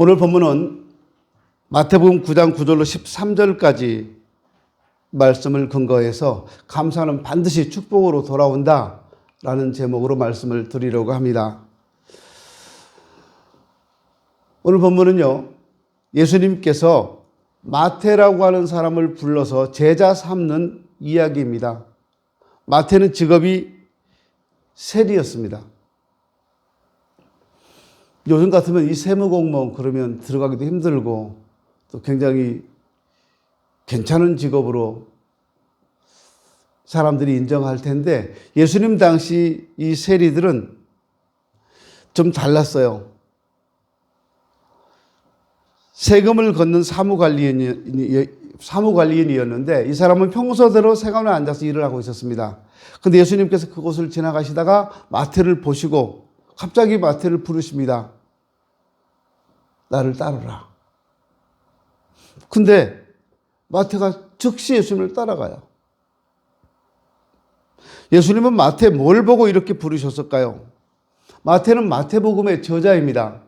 오늘 본문은 마태복음 9장 9절로 13절까지 말씀을 근거해서 감사는 반드시 축복으로 돌아온다라는 제목으로 말씀을 드리려고 합니다. 오늘 본문은요, 예수님께서 마태라고 하는 사람을 불러서 제자 삼는 이야기입니다. 마태는 직업이 세리였습니다. 요즘 같으면 이 세무공무원 그러면 들어가기도 힘들고 또 굉장히 괜찮은 직업으로 사람들이 인정할 텐데, 예수님 당시 이 세리들은 좀 달랐어요. 세금을 걷는 사무관리인이었는데 이 사람은 평소대로 세관에 앉아서 일을 하고 있었습니다. 그런데 예수님께서 그곳을 지나가시다가 마태를 보시고 갑자기 마태를 부르십니다. 나를 따르라. 근데 마태가 즉시 예수님을 따라가요. 예수님은 마태 뭘 보고 이렇게 부르셨을까요? 마태는 마태복음의 저자입니다.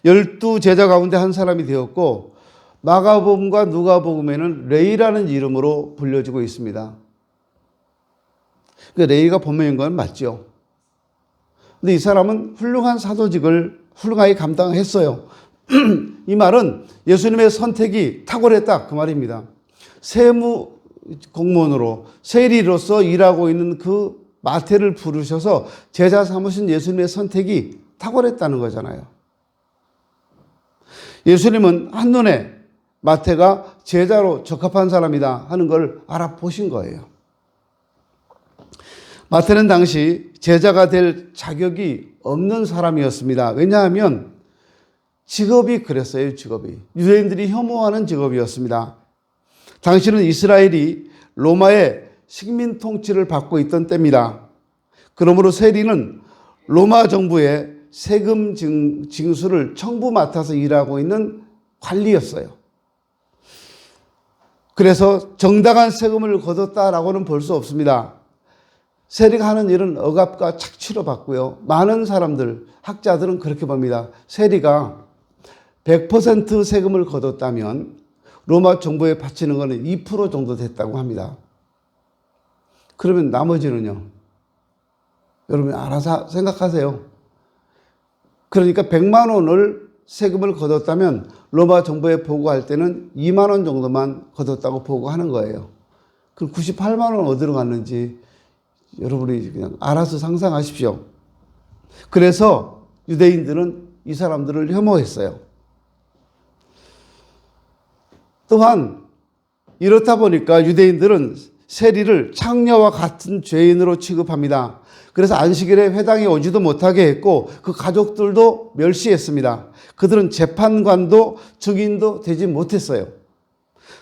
12제자 가운데 한 사람이 되었고 마가복음과 누가복음에는 레위라는 이름으로 불려지고 있습니다. 레위가 본명인 건 맞죠. 근데 이 사람은 훌륭한 사도직을 훌륭하게 감당했어요. 이 말은 예수님의 선택이 탁월했다 그 말입니다. 세무 공무원으로 세리로서 일하고 있는 그 마태를 부르셔서 제자 삼으신 예수님의 선택이 탁월했다는 거잖아요. 예수님은 한눈에 마태가 제자로 적합한 사람이다 하는 걸 알아보신 거예요. 마태는 당시 제자가 될 자격이 없는 사람이었습니다. 왜냐하면 직업이 그랬어요. 직업이 유대인들이 혐오하는 직업이었습니다. 당시는 이스라엘이 로마의 식민 통치를 받고 있던 때입니다. 그러므로 세리는 로마 정부의 세금 징수를 청부 맡아서 일하고 있는 관리였어요. 그래서 정당한 세금을 거뒀다라고는 볼 수 없습니다. 세리가 하는 일은 억압과 착취로 받고요. 많은 사람들, 학자들은 그렇게 봅니다. 세리가 100% 세금을 거뒀다면 로마 정부에 바치는 것은 2% 정도 됐다고 합니다. 그러면 나머지는요? 여러분 알아서 생각하세요. 그러니까 100만 원을 세금을 거뒀다면 로마 정부에 보고할 때는 2만 원 정도만 거뒀다고 보고하는 거예요. 그럼 98만 원 어디로 갔는지 여러분이 그냥 알아서 상상하십시오. 그래서 유대인들은 이 사람들을 혐오했어요. 또한 이렇다 보니까 유대인들은 세리를 창녀와 같은 죄인으로 취급합니다. 그래서 안식일에 회당에 오지도 못하게 했고 그 가족들도 멸시했습니다. 그들은 재판관도 증인도 되지 못했어요.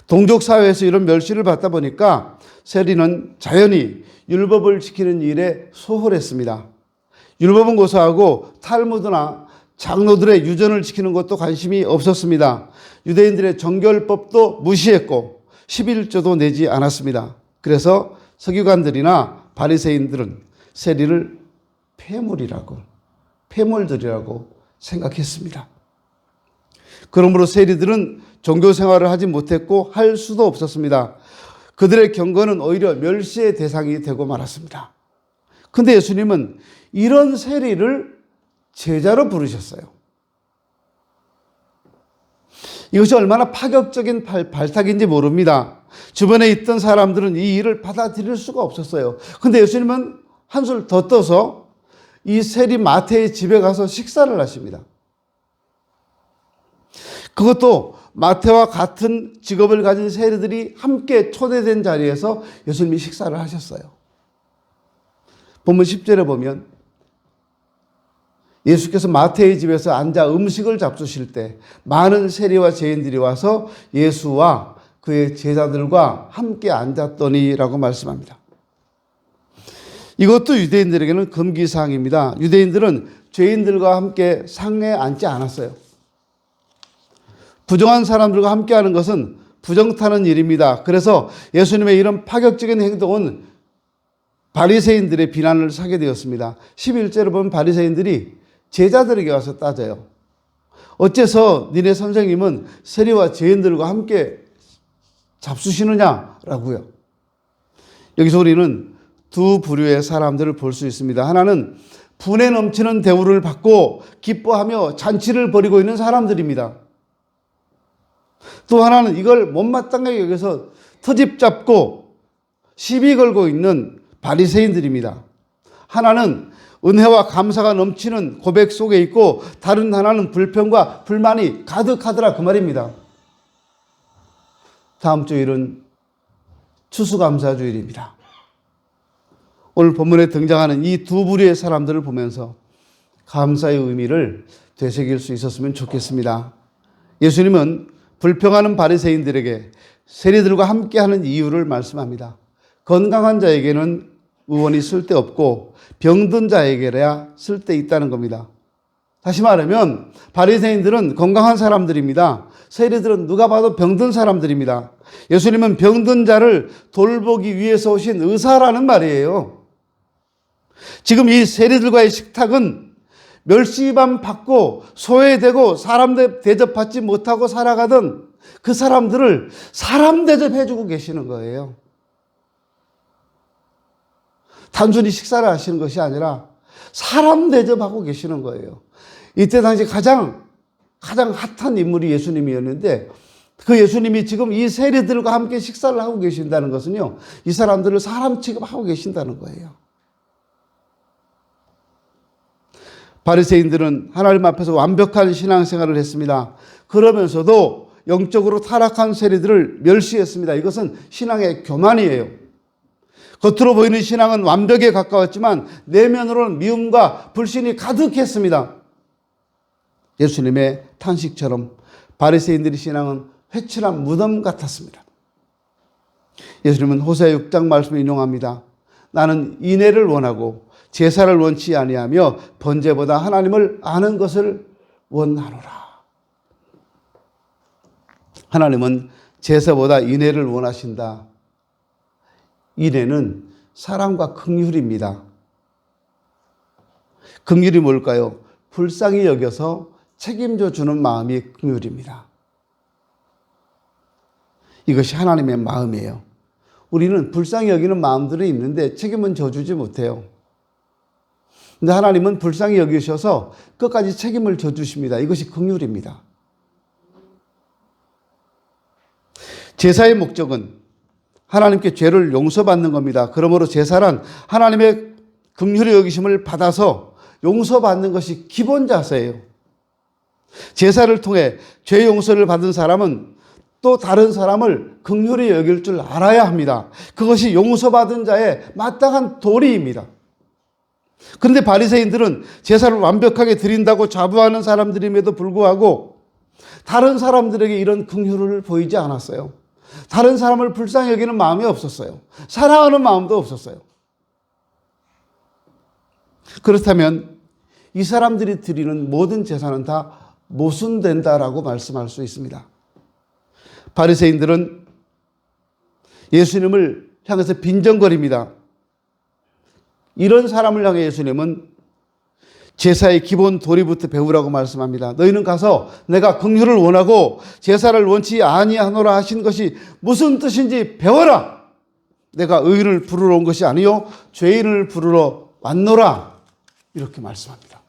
동족사회에서 이런 멸시를 받다 보니까 세리는 자연히 율법을 지키는 일에 소홀했습니다. 율법은 고사하고 탈무드나 장로들의 유전을 지키는 것도 관심이 없었습니다. 유대인들의 정결법도 무시했고 11조도 내지 않았습니다. 그래서 서기관들이나 바리새인들은 세리를 폐물들이라고 생각했습니다. 그러므로 세리들은 종교 생활을 하지 못했고 할 수도 없었습니다. 그들의 경건은 오히려 멸시의 대상이 되고 말았습니다. 그런데 예수님은 이런 세리를 제자로 부르셨어요. 이것이 얼마나 파격적인 발탁인지 모릅니다. 주변에 있던 사람들은 이 일을 받아들일 수가 없었어요. 그런데 예수님은 한술 더 떠서 이 세리 마태의 집에 가서 식사를 하십니다. 그것도 마태와 같은 직업을 가진 세리들이 함께 초대된 자리에서 예수님이 식사를 하셨어요. 본문 10절에 보면 예수께서 마태의 집에서 앉아 음식을 잡수실 때 많은 세리와 죄인들이 와서 예수와 그의 제자들과 함께 앉았더니라고 말씀합니다. 이것도 유대인들에게는 금기사항입니다. 유대인들은 죄인들과 함께 상에 앉지 않았어요. 부정한 사람들과 함께하는 것은 부정타는 일입니다. 그래서 예수님의 이런 파격적인 행동은 바리새인들의 비난을 사게 되었습니다. 11절에 보면 바리새인들이 제자들에게 와서 따져요. 어째서 니네 선생님은 세리와 죄인들과 함께 잡수시느냐라고요. 여기서 우리는 두 부류의 사람들을 볼 수 있습니다. 하나는 분에 넘치는 대우를 받고 기뻐하며 잔치를 벌이고 있는 사람들입니다. 또 하나는 이걸 못마땅하게 여기서 터집 잡고 시비 걸고 있는 바리새인들입니다. 하나는 은혜와 감사가 넘치는 고백 속에 있고 다른 하나는 불평과 불만이 가득하더라 그 말입니다. 다음 주일은 추수감사주일입니다. 오늘 본문에 등장하는 이 두 부류의 사람들을 보면서 감사의 의미를 되새길 수 있었으면 좋겠습니다. 예수님은 불평하는 바리새인들에게 세리들과 함께하는 이유를 말씀합니다. 건강한 자에게는 의원이 쓸데없고 병든 자에게야 쓸데있다는 겁니다. 다시 말하면 바리새인들은 건강한 사람들입니다. 세리들은 누가 봐도 병든 사람들입니다. 예수님은 병든 자를 돌보기 위해서 오신 의사라는 말이에요. 지금 이 세리들과의 식탁은 멸시만 받고 소외되고 사람 대접받지 못하고 살아가던 그 사람들을 사람 대접해주고 계시는 거예요. 단순히 식사를 하시는 것이 아니라 사람 대접하고 계시는 거예요. 이때 당시 가장 핫한 인물이 예수님이었는데 그 예수님이 지금 이 세리들과 함께 식사를 하고 계신다는 것은요, 이 사람들을 사람 취급하고 계신다는 거예요. 바리새인들은 하나님 앞에서 완벽한 신앙생활을 했습니다. 그러면서도 영적으로 타락한 세리들을 멸시했습니다. 이것은 신앙의 교만이에요. 겉으로 보이는 신앙은 완벽에 가까웠지만 내면으로는 미움과 불신이 가득했습니다. 예수님의 탄식처럼 바리새인들의 신앙은 회칠한 무덤 같았습니다. 예수님은 호세아 6장 말씀을 인용합니다. 나는 인애를 원하고 제사를 원치 아니하며 번제보다 하나님을 아는 것을 원하노라. 하나님은 제사보다 인애를 원하신다. 인애는 사랑과 긍휼입니다. 긍휼이 뭘까요? 불쌍히 여겨서 책임져 주는 마음이 긍휼입니다. 이것이 하나님의 마음이에요. 우리는 불쌍히 여기는 마음들이 있는데 책임은 져주지 못해요. 근데 하나님은 불쌍히 여기셔서 끝까지 책임을 져주십니다. 이것이 긍휼입니다. 제사의 목적은 하나님께 죄를 용서받는 겁니다. 그러므로 제사란 하나님의 긍휼의 여기심을 받아서 용서받는 것이 기본 자세예요. 제사를 통해 죄 용서를 받은 사람은 또 다른 사람을 긍휼히 여길 줄 알아야 합니다. 그것이 용서받은 자의 마땅한 도리입니다. 그런데 바리새인들은 제사를 완벽하게 드린다고 자부하는 사람들임에도 불구하고 다른 사람들에게 이런 긍휼을 보이지 않았어요. 다른 사람을 불쌍히 여기는 마음이 없었어요. 사랑하는 마음도 없었어요. 그렇다면 이 사람들이 드리는 모든 제사는 다 모순된다라고 말씀할 수 있습니다. 바리새인들은 예수님을 향해서 빈정거립니다. 이런 사람을 향해 예수님은 제사의 기본 도리부터 배우라고 말씀합니다. 너희는 가서 내가 긍휼을 원하고 제사를 원치 아니하노라 하신 것이 무슨 뜻인지 배워라. 내가 의인을 부르러 온 것이 아니요 죄인을 부르러 왔노라. 이렇게 말씀합니다.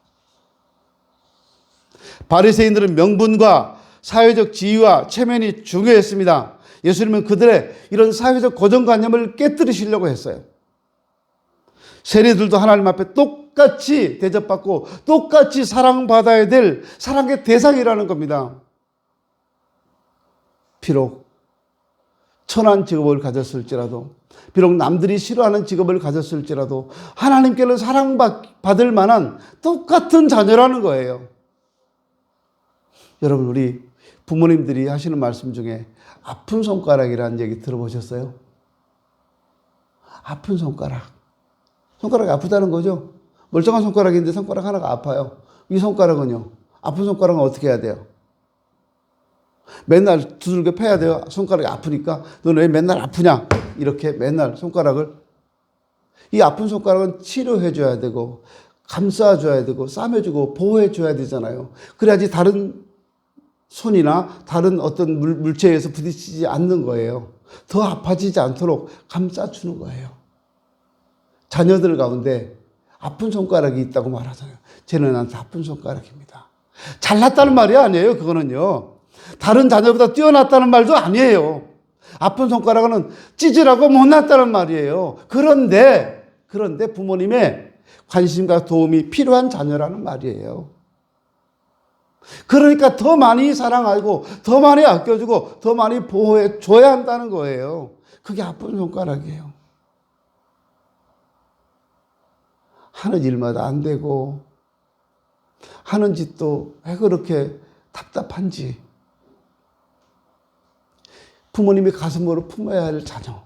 바리새인들은 명분과 사회적 지위와 체면이 중요했습니다. 예수님은 그들의 이런 사회적 고정관념을 깨뜨리시려고 했어요. 세리들도 하나님 앞에 똑같이 대접받고 똑같이 사랑받아야 될 사랑의 대상이라는 겁니다. 비록 천한 직업을 가졌을지라도, 비록 남들이 싫어하는 직업을 가졌을지라도 하나님께는 사랑받을 만한 똑같은 자녀라는 거예요. 여러분, 우리 부모님들이 하시는 말씀 중에 아픈 손가락이라는 얘기 들어보셨어요? 아픈 손가락. 손가락이 아프다는 거죠. 멀쩡한 손가락인데 손가락 하나가 아파요. 이 손가락은요. 아픈 손가락은 어떻게 해야 돼요? 맨날 두들겨 패야 돼요. 손가락이 아프니까. 너는 왜 맨날 아프냐? 이렇게 맨날 손가락을. 이 아픈 손가락은 치료해 줘야 되고 감싸줘야 되고 싸매주고 보호해줘야 되잖아요. 그래야지 다른 손이나 다른 어떤 물체에 서 부딪히지 않는 거예요. 더 아파지지 않도록 감싸주는 거예요. 자녀들 가운데 아픈 손가락이 있다고 말하잖아요. 쟤는 나한테 아픈 손가락입니다. 잘났다는 말이 아니에요. 그거는요. 다른 자녀보다 뛰어났다는 말도 아니에요. 아픈 손가락은 찌질하고 못났다는 말이에요. 그런데 부모님의 관심과 도움이 필요한 자녀라는 말이에요. 그러니까 더 많이 사랑하고 더 많이 아껴주고 더 많이 보호해 줘야 한다는 거예요. 그게 아픈 손가락이에요. 하는 일마다 안 되고 하는 짓도 왜 그렇게 답답한지. 부모님이 가슴으로 품어야 할 자녀.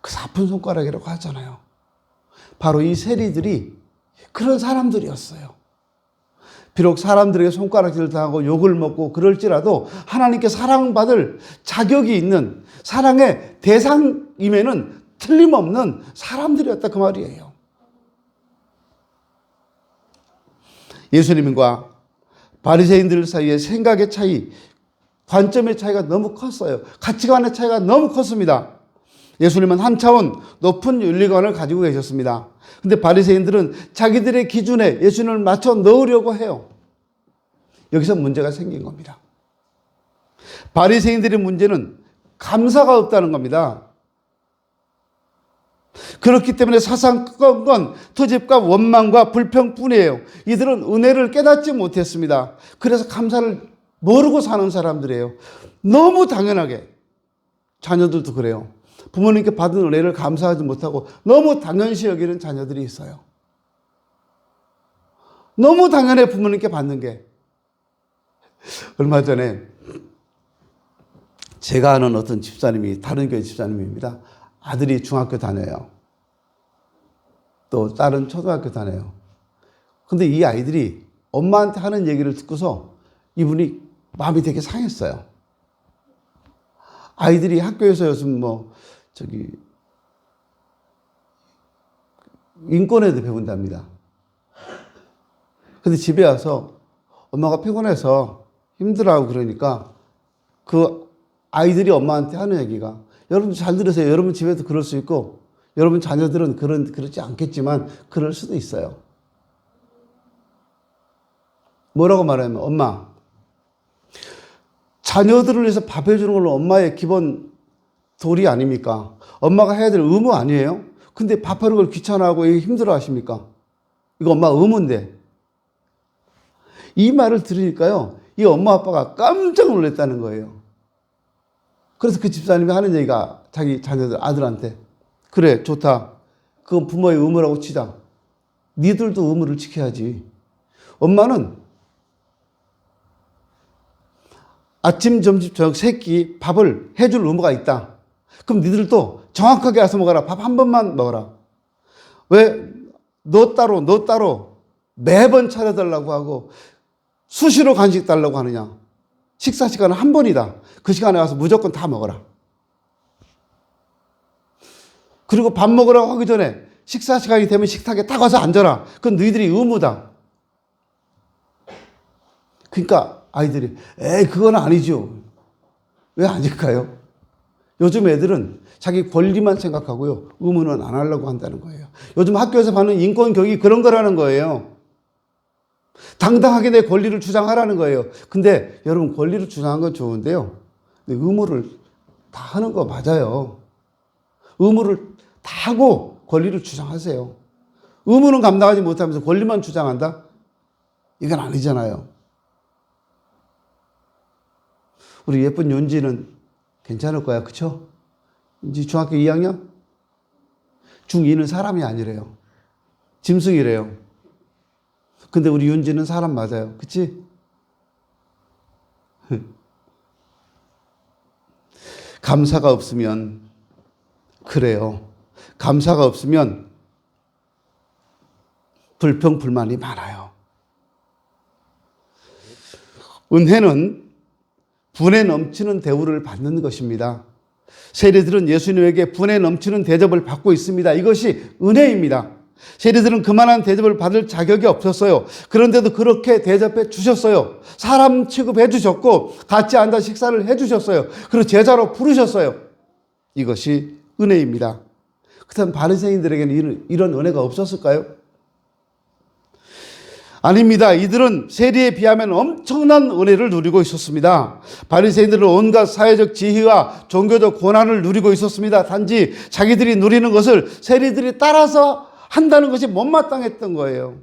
그래서 아픈 손가락이라고 하잖아요. 바로 이 세리들이 그런 사람들이었어요. 비록 사람들에게 손가락질을 당하고 욕을 먹고 그럴지라도 하나님께 사랑받을 자격이 있는 사랑의 대상임에는 틀림없는 사람들이었다 그 말이에요. 예수님과 바리새인들 사이의 생각의 차이, 관점의 차이가 너무 컸어요. 가치관의 차이가 너무 컸습니다. 예수님은 한 차원 높은 윤리관을 가지고 계셨습니다. 근데 바리새인들은 자기들의 기준에 예수님을 맞춰 넣으려고 해요. 여기서 문제가 생긴 겁니다. 바리새인들의 문제는 감사가 없다는 겁니다. 그렇기 때문에 사상권 건 터집과 원망과 불평뿐이에요. 이들은 은혜를 깨닫지 못했습니다. 그래서 감사를 모르고 사는 사람들이에요. 너무 당연하게. 자녀들도 그래요. 부모님께 받은 은혜를 감사하지 못하고 너무 당연시 여기는 자녀들이 있어요. 너무 당연해 부모님께 받는 게. 얼마 전에 제가 아는 어떤 집사님이, 다른 교회 집사님입니다. 아들이 중학교 다녀요. 또 딸은 초등학교 다녀요. 근데 이 아이들이 엄마한테 하는 얘기를 듣고서 이분이 마음이 되게 상했어요. 아이들이 학교에서 요즘 인권에 대해 배운답니다. 근데 집에 와서 엄마가 피곤해서 힘들어하고 그러니까 그 아이들이 엄마한테 하는 얘기가, 여러분 잘 들으세요. 여러분 집에도 그럴 수 있고 여러분 자녀들은 그렇지 않겠지만 그럴 수도 있어요. 뭐라고 말하면, 엄마, 자녀들을 위해서 밥 해주는 건 엄마의 기본 도리 아닙니까? 엄마가 해야 될 의무 아니에요? 근데 밥하는 걸 귀찮아하고 힘들어 하십니까? 이거 엄마 의무인데. 이 말을 들으니까요, 이 엄마 아빠가 깜짝 놀랐다는 거예요. 그래서 그 집사님이 하는 얘기가 자기 자녀들, 아들한테, 그래, 좋다. 그건 부모의 의무라고 치자. 니들도 의무를 지켜야지. 엄마는 아침, 점심, 저녁 세 끼 밥을 해줄 의무가 있다. 그럼 니들도 정확하게 와서 먹어라. 밥 한 번만 먹어라. 왜 너 따로 매번 차려달라고 하고 수시로 간식 달라고 하느냐. 식사 시간은 한 번이다. 그 시간에 와서 무조건 다 먹어라. 그리고 밥 먹으라고 하기 전에 식사 시간이 되면 식탁에 딱 와서 앉아라. 그건 너희들이 의무다. 그러니까 아이들이, 에이, 그건 아니죠. 왜 아닐까요? 요즘 애들은 자기 권리만 생각하고요, 의무는 안 하려고 한다는 거예요. 요즘 학교에서 받는 인권 교육이 그런 거라는 거예요. 당당하게 내 권리를 주장하라는 거예요. 근데 여러분, 권리를 주장한 건 좋은데요, 의무를 다 하는 거 맞아요. 의무를 다 하고 권리를 주장하세요. 의무는 감당하지 못하면서 권리만 주장한다? 이건 아니잖아요. 우리 예쁜 윤지는 괜찮을 거야, 그쵸? 윤지 중학교 2학년? 중2는 사람이 아니래요. 짐승이래요. 근데 우리 윤지는 사람 맞아요. 그치? 감사가 없으면 그래요. 감사가 없으면 불평, 불만이 많아요. 은혜는 분에 넘치는 대우를 받는 것입니다. 세리들은 예수님에게 분에 넘치는 대접을 받고 있습니다. 이것이 은혜입니다. 세리들은 그만한 대접을 받을 자격이 없었어요. 그런데도 그렇게 대접해 주셨어요. 사람 취급해 주셨고 같이 앉아 식사를 해 주셨어요. 그리고 제자로 부르셨어요. 이것이 은혜입니다. 그렇다면 바리새인들에게는 이런 은혜가 없었을까요? 아닙니다. 이들은 세리에 비하면 엄청난 은혜를 누리고 있었습니다. 바리새인들은 온갖 사회적 지위와 종교적 권한을 누리고 있었습니다. 단지 자기들이 누리는 것을 세리들이 따라서 한다는 것이 못마땅했던 거예요.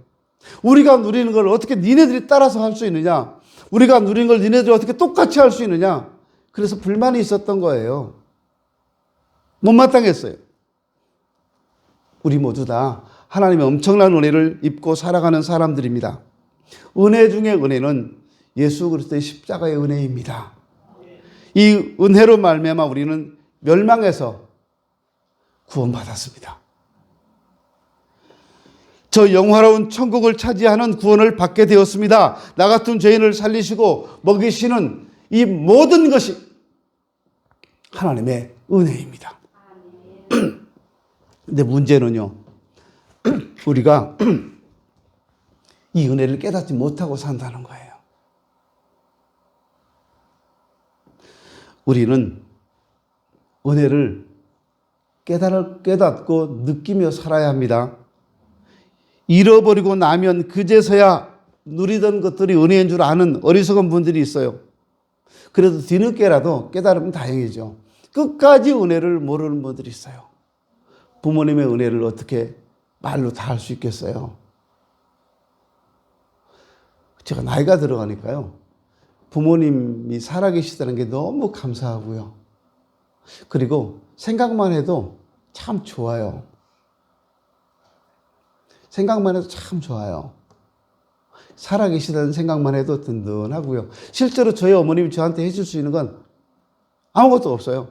우리가 누리는 걸 어떻게 니네들이 따라서 할 수 있느냐? 우리가 누리는 걸 니네들이 어떻게 똑같이 할 수 있느냐? 그래서 불만이 있었던 거예요. 못마땅했어요. 우리 모두 다 하나님의 엄청난 은혜를 입고 살아가는 사람들입니다. 은혜 중에 은혜는 예수 그리스도의 십자가의 은혜입니다. 이 은혜로 말미암아 우리는 멸망에서 구원받았습니다. 저 영화로운 천국을 차지하는 구원을 받게 되었습니다. 나 같은 죄인을 살리시고 먹이시는 이 모든 것이 하나님의 은혜입니다. 근데 문제는요, 우리가 이 은혜를 깨닫지 못하고 산다는 거예요. 우리는 은혜를 깨닫고 느끼며 살아야 합니다. 잃어버리고 나면 그제서야 누리던 것들이 은혜인 줄 아는 어리석은 분들이 있어요. 그래도 뒤늦게라도 깨달으면 다행이죠. 끝까지 은혜를 모르는 분들이 있어요. 부모님의 은혜를 어떻게 말로 다 할 수 있겠어요? 제가 나이가 들어가니까요, 부모님이 살아계시다는 게 너무 감사하고요. 그리고 생각만 해도 참 좋아요. 생각만 해도 참 좋아요. 살아계시다는 생각만 해도 든든하고요. 실제로 저희 어머님이 저한테 해줄 수 있는 건 아무것도 없어요.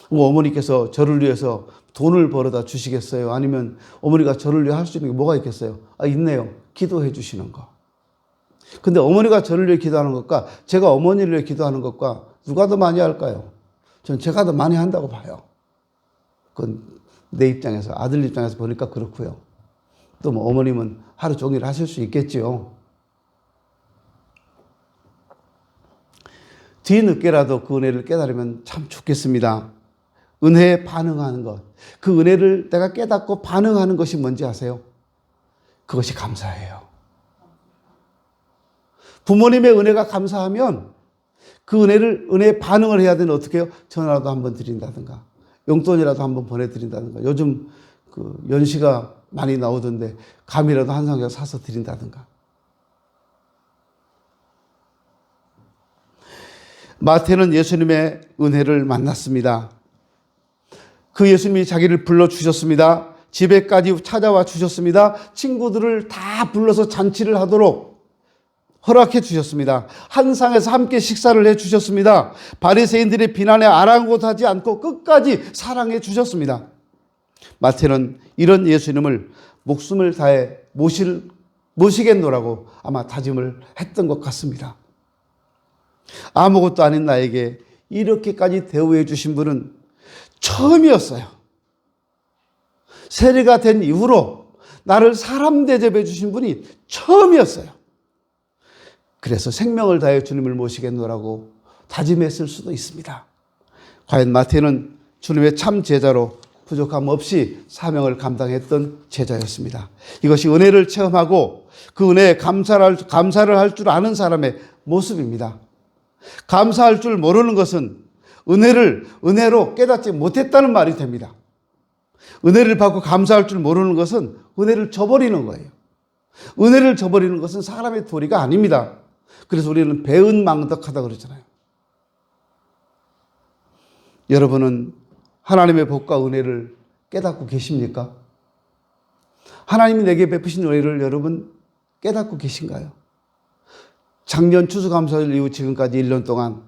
어머니께서 저를 위해서 돈을 벌어다 주시겠어요? 아니면 어머니가 저를 위해 할 수 있는 게 뭐가 있겠어요? 있네요. 기도해 주시는 거. 근데 어머니가 저를 위해 기도하는 것과 제가 어머니를 위해 기도하는 것과 누가 더 많이 할까요? 전 제가 더 많이 한다고 봐요. 그건 내 입장에서, 아들 입장에서 보니까 그렇고요. 또 뭐 어머님은 하루 종일 하실 수 있겠지요. 뒤늦게라도 그 은혜를 깨달으면 참 좋겠습니다. 은혜에 반응하는 것. 그 은혜를 내가 깨닫고 반응하는 것이 뭔지 아세요? 그것이 감사예요. 부모님의 은혜가 감사하면 그 은혜에 반응을 해야 되는 어떻게 해요? 전화라도 한번 드린다든가, 용돈이라도 한번 보내드린다든가, 요즘 그 연시가 많이 나오던데 감이라도 한 상자 사서 드린다든가. 마태는 예수님의 은혜를 만났습니다. 그 예수님이 자기를 불러주셨습니다. 집에까지 찾아와 주셨습니다. 친구들을 다 불러서 잔치를 하도록 허락해 주셨습니다. 한 상에서 함께 식사를 해 주셨습니다. 바리새인들의 비난에 아랑곳하지 않고 끝까지 사랑해 주셨습니다. 마태는 이런 예수님을 목숨을 다해 모시겠노라고 아마 다짐을 했던 것 같습니다. 아무것도 아닌 나에게 이렇게까지 대우해 주신 분은 처음이었어요. 세리가 된 이후로 나를 사람 대접해 주신 분이 처음이었어요. 그래서 생명을 다해 주님을 모시겠노라고 다짐했을 수도 있습니다. 과연 마태는 주님의 참 제자로 부족함 없이 사명을 감당했던 제자였습니다. 이것이 은혜를 체험하고 그 은혜에 감사를 할 줄 아는 사람의 모습입니다. 감사할 줄 모르는 것은 은혜를 은혜로 깨닫지 못했다는 말이 됩니다. 은혜를 받고 감사할 줄 모르는 것은 은혜를 저버리는 거예요. 은혜를 저버리는 것은 사람의 도리가 아닙니다. 그래서 우리는 배은망덕하다 그러잖아요. 여러분은 하나님의 복과 은혜를 깨닫고 계십니까? 하나님이 내게 베푸신 은혜를 여러분 깨닫고 계신가요? 작년 추수감사절 이후 지금까지 1년 동안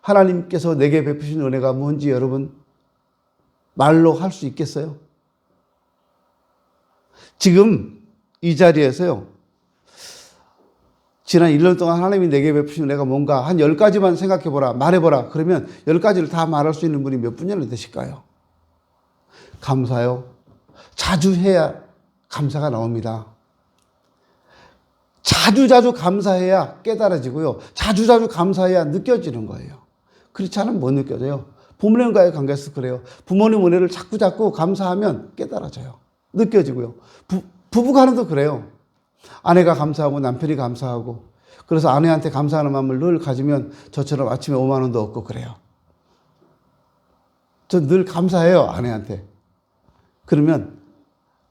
하나님께서 내게 베푸신 은혜가 뭔지 여러분 말로 할 수 있겠어요? 지금 이 자리에서요, 지난 1년 동안 하나님이 내게 베푸신 은혜가 뭔가 한 10가지만 생각해보라, 말해보라. 그러면 10가지를 다 말할 수 있는 분이 몇 분이나 되실까요? 감사요. 자주 해야 감사가 나옵니다. 자주자주 감사해야 깨달아지고요. 자주자주 감사해야 느껴지는 거예요. 그렇지 않으면 못 느껴져요. 부모님과의 관계에서 그래요. 부모님 은혜를 자꾸 감사하면 깨달아져요. 느껴지고요. 부부간에도 그래요. 아내가 감사하고 남편이 감사하고, 그래서 아내한테 감사하는 마음을 늘 가지면 저처럼 아침에 5만 원도 얻고 그래요. 전 늘 감사해요, 아내한테. 그러면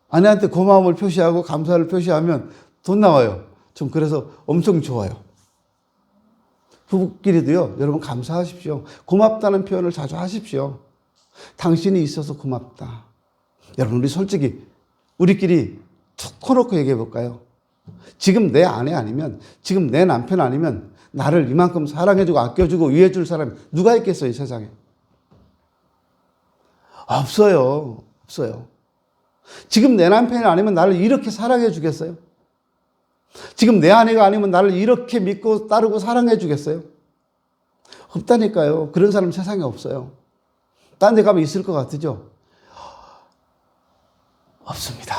아내한테 고마움을 표시하고 감사를 표시하면 돈 나와요. 좀 그래서 엄청 좋아요. 부부끼리도요, 여러분 감사하십시오. 고맙다는 표현을 자주 하십시오. 당신이 있어서 고맙다. 여러분, 우리 솔직히 우리끼리 툭 터놓고 얘기해 볼까요? 지금 내 아내 아니면, 지금 내 남편 아니면 나를 이만큼 사랑해주고 아껴주고 위해줄 사람이 누가 있겠어요, 이 세상에? 없어요. 없어요. 지금 내 남편이 아니면 나를 이렇게 사랑해 주겠어요? 지금 내 아내가 아니면 나를 이렇게 믿고 따르고 사랑해 주겠어요? 없다니까요. 그런 사람 세상에 없어요. 딴 데 가면 있을 것 같으죠? 없습니다.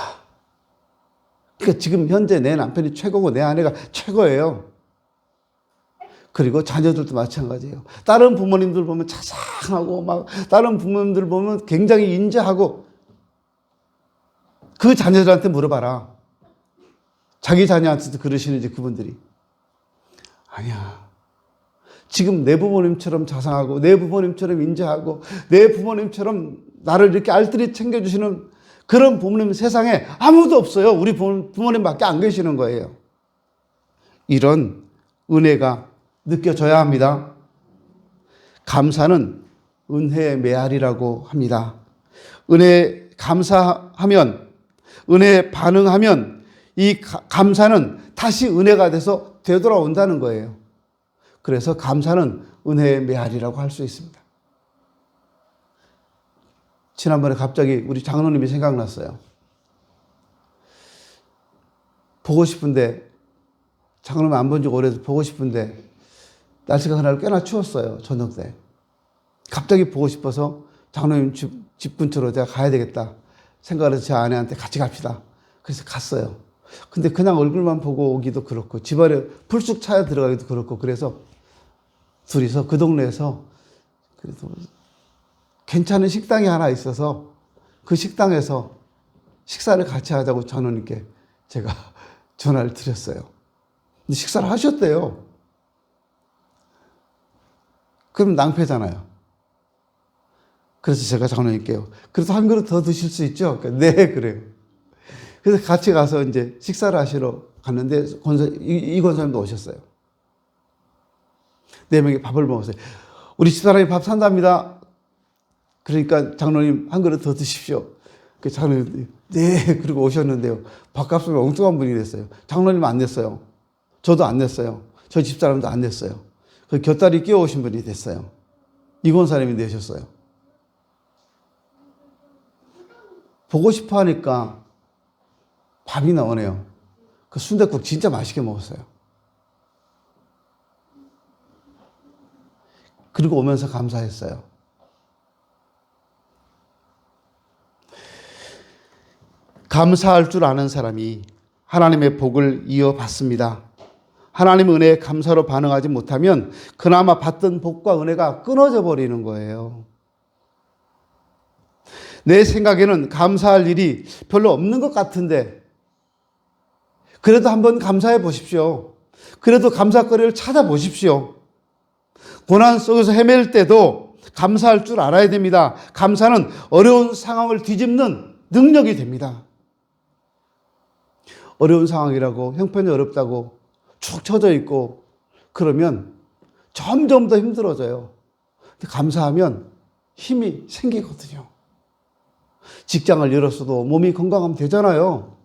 그러니까 지금 현재 내 남편이 최고고 내 아내가 최고예요. 그리고 자녀들도 마찬가지예요. 다른 부모님들 보면 자상하고 막 다른 부모님들 보면 굉장히 인자하고, 그 자녀들한테 물어봐라. 자기 자녀한테도 그러시는지 그분들이. 아니야. 지금 내 부모님처럼 자상하고 내 부모님처럼 인자하고 내 부모님처럼 나를 이렇게 알뜰히 챙겨주시는 그런 부모님 세상에 아무도 없어요. 우리 부모님밖에 안 계시는 거예요. 이런 은혜가 느껴져야 합니다. 감사는 은혜의 메아리라고 합니다. 은혜 감사하면, 은혜에 반응하면 이 감사는 다시 은혜가 돼서 되돌아온다는 거예요. 그래서 감사는 은혜의 메아리라고 할 수 있습니다. 지난번에 갑자기 우리 장로님이 생각났어요. 보고 싶은데, 장로님 안 본 지 오래돼서 보고 싶은데 날씨가 그날 꽤나 추웠어요. 저녁 때. 갑자기 보고 싶어서 장로님 집 근처로 제가 가야 되겠다 생각을 해서 제 아내한테 같이 갑시다. 그래서 갔어요. 근데 그냥 얼굴만 보고 오기도 그렇고 집안에 불쑥 차에 들어가기도 그렇고, 그래서 둘이서 그 동네에서 그래도 괜찮은 식당이 하나 있어서 그 식당에서 식사를 같이 하자고 장로님께 제가 전화를 드렸어요. 근데 식사를 하셨대요. 그럼 낭패잖아요. 그래서 제가 장로님께요, 그래도 한 그릇 더 드실 수 있죠? 그러니까 네, 그래요. 그래서 같이 가서 이제 식사를 하시러 갔는데 이 권사님도 오셨어요. 4명이 밥을 먹었어요. 우리 집사람이 밥 산답니다. 그러니까 장로님 한 그릇 더 드십시오. 그 장로님 네, 그리고 오셨는데요, 밥값을 엉뚱한 분이 됐어요. 장로님 안 냈어요. 저도 안 냈어요. 저희 집사람도 안 냈어요. 그 곁다리 끼워오신 분이 됐어요. 이 권사님이 내셨어요. 보고 싶어 하니까 밥이 나오네요. 그 순댓국 진짜 맛있게 먹었어요. 그리고 오면서 감사했어요. 감사할 줄 아는 사람이 하나님의 복을 이어받습니다. 하나님 은혜에 감사로 반응하지 못하면 그나마 받던 복과 은혜가 끊어져 버리는 거예요. 내 생각에는 감사할 일이 별로 없는 것 같은데, 그래도 한번 감사해 보십시오. 그래도 감사거리를 찾아보십시오. 고난 속에서 헤맬 때도 감사할 줄 알아야 됩니다. 감사는 어려운 상황을 뒤집는 능력이 됩니다. 어려운 상황이라고, 형편이 어렵다고 축 처져 있고 그러면 점점 더 힘들어져요. 근데 감사하면 힘이 생기거든요. 직장을 잃었어도 몸이 건강하면 되잖아요.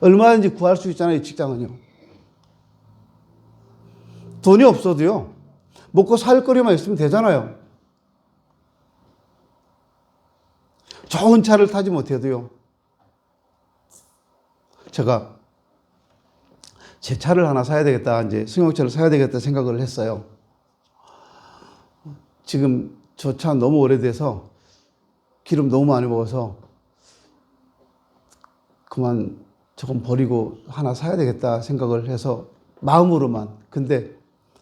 얼마든지 구할 수 있잖아요, 이 직장은요. 돈이 없어도요, 먹고 살 거리만 있으면 되잖아요. 좋은 차를 타지 못해도요. 제가 제 차를 하나 사야 되겠다, 이제 승용차를 사야 되겠다 생각을 했어요. 지금 저 차 너무 오래돼서 기름 너무 많이 먹어서 그만 조금 버리고 하나 사야 되겠다 생각을 해서 마음으로만. 근데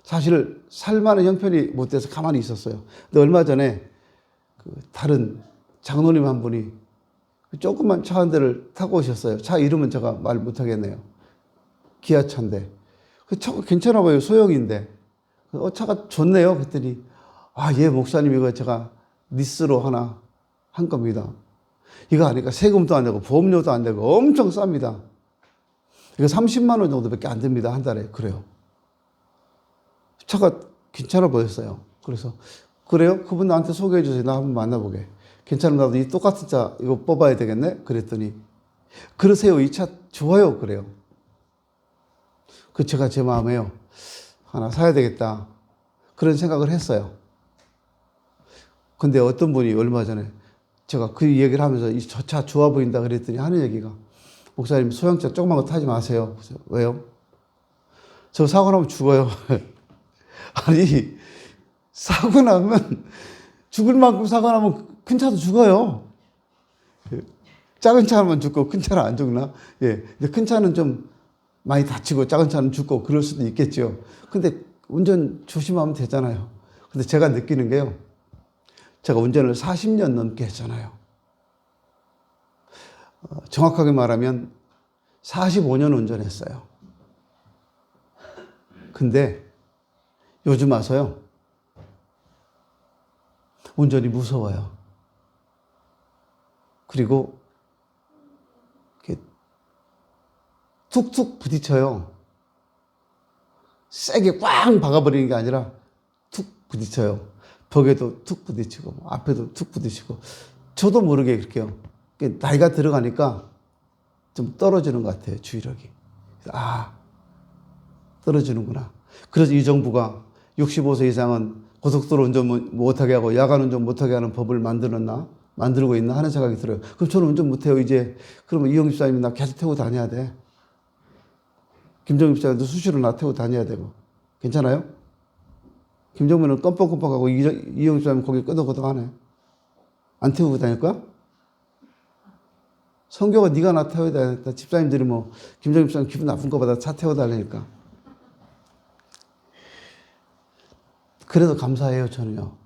사실 살만한 형편이 못 돼서 가만히 있었어요. 근데 얼마 전에 그 다른 장로님 한 분이 조그만 차 한 대를 타고 오셨어요. 차 이름은 제가 말 못하겠네요. 기아차인데. 그 차가 괜찮아 보여요. 소형인데. 차가 좋네요. 그랬더니, 예, 목사님, 이거 제가 리스로 하나 한 겁니다. 이거 하니까 세금도 안 내고 보험료도 안 내고 엄청 쌉니다. 이거 30만 원 정도밖에 안 됩니다. 한 달에. 그래요. 차가 괜찮아 보였어요. 그래서, 그래요? 그분 나한테 소개해 주세요. 나 한번 만나보게. 괜찮으면 나도 이 똑같은 차 이거 뽑아야 되겠네? 그랬더니, 그러세요. 이 차 좋아요. 그래요. 제가 제 마음에요. 하나 사야 되겠다. 그런 생각을 했어요. 근데 어떤 분이 얼마 전에 제가 그 얘기를 하면서 저 차 좋아 보인다 그랬더니 하는 얘기가, 목사님 소형차 조그만 거 타지 마세요. 그래서 왜요? 저 사고 나면 죽어요. 아니, 사고 나면 죽을 만큼 사고 나면 큰 차도 죽어요. 작은 차만 죽고 큰 차는 안 죽나? 예. 근데 큰 차는 좀 많이 다치고 작은 차는 죽고 그럴 수도 있겠죠. 근데 운전 조심하면 되잖아요. 근데 제가 느끼는 게요. 제가 운전을 40년 넘게 했잖아요. 정확하게 말하면 45년 운전했어요. 근데 요즘 와서요. 운전이 무서워요. 그리고 이렇게 툭툭 부딪혀요. 세게 꽝 박아버리는 게 아니라 툭 부딪혀요. 벽에도 툭 부딪히고 앞에도 툭 부딪히고. 저도 모르게 그렇게요. 나이가 들어가니까 좀 떨어지는 것 같아요. 주의력이. 떨어지는구나. 그래서 이 정부가 65세 이상은 고속도로 운전 못하게 하고 야간 운전 못하게 하는 법을 만들고 있나 하는 생각이 들어요. 그럼 저는 운전 못해요, 이제. 그러면 이영 집사님이 나 계속 태우고 다녀야 돼. 김정일 집사님도 수시로 나 태우고 다녀야 되고. 괜찮아요? 김정민은 껌뻑껌뻑하고 이영 집사님 거기 끄덕끄덕하네. 안 태우고 다닐 거야? 성교가 네가 나 태워야 되겠다. 집사님들이 뭐 김정일 집사님 기분 나쁜 거보다 차 태워달라니까. 그래도 감사해요, 저는요.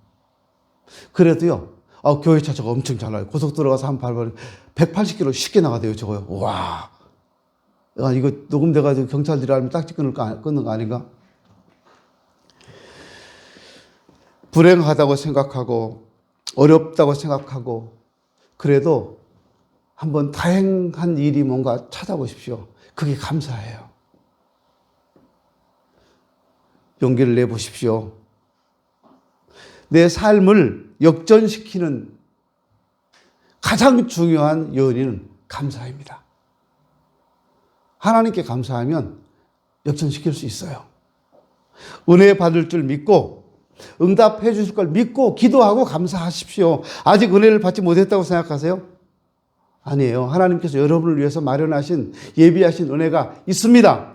그래도요, 교회 차 저거 엄청 잘 나요. 고속도로 가서 한 밟으면 180km 쉽게 나가대요, 저거요. 와. 이거 녹음돼가지고 경찰들이 알면 딱지 끊는 거 아닌가? 불행하다고 생각하고, 어렵다고 생각하고, 그래도 한번 다행한 일이 뭔가 찾아보십시오. 그게 감사해요. 용기를 내보십시오. 내 삶을 역전시키는 가장 중요한 요인은 감사입니다. 하나님께 감사하면 역전시킬 수 있어요. 은혜 받을 줄 믿고 응답해 주실 걸 믿고 기도하고 감사하십시오. 아직 은혜를 받지 못했다고 생각하세요? 아니에요. 하나님께서 여러분을 위해서 마련하신 예비하신 은혜가 있습니다.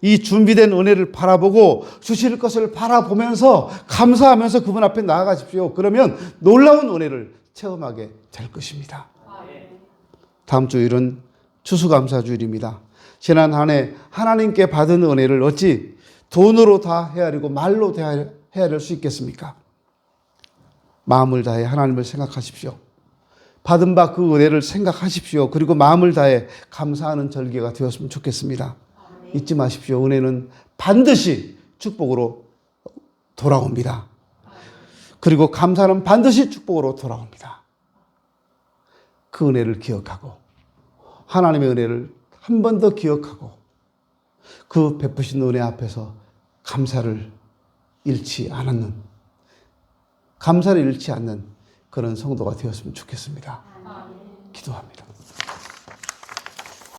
이 준비된 은혜를 바라보고 주실 것을 바라보면서 감사하면서 그분 앞에 나아가십시오. 그러면 놀라운 은혜를 체험하게 될 것입니다. 다음 주일은 추수감사주일입니다. 지난 한 해 하나님께 받은 은혜를 어찌 돈으로 다 헤아리고 말로 헤아릴 수 있겠습니까? 마음을 다해 하나님을 생각하십시오. 받은 바 그 은혜를 생각하십시오. 그리고 마음을 다해 감사하는 절기가 되었으면 좋겠습니다. 잊지 마십시오. 은혜는 반드시 축복으로 돌아옵니다. 그리고 감사는 반드시 축복으로 돌아옵니다. 그 은혜를 기억하고 하나님의 은혜를 한 번 더 기억하고 그 베푸신 은혜 앞에서 감사를 잃지 않는 그런 성도가 되었으면 좋겠습니다. 기도합니다.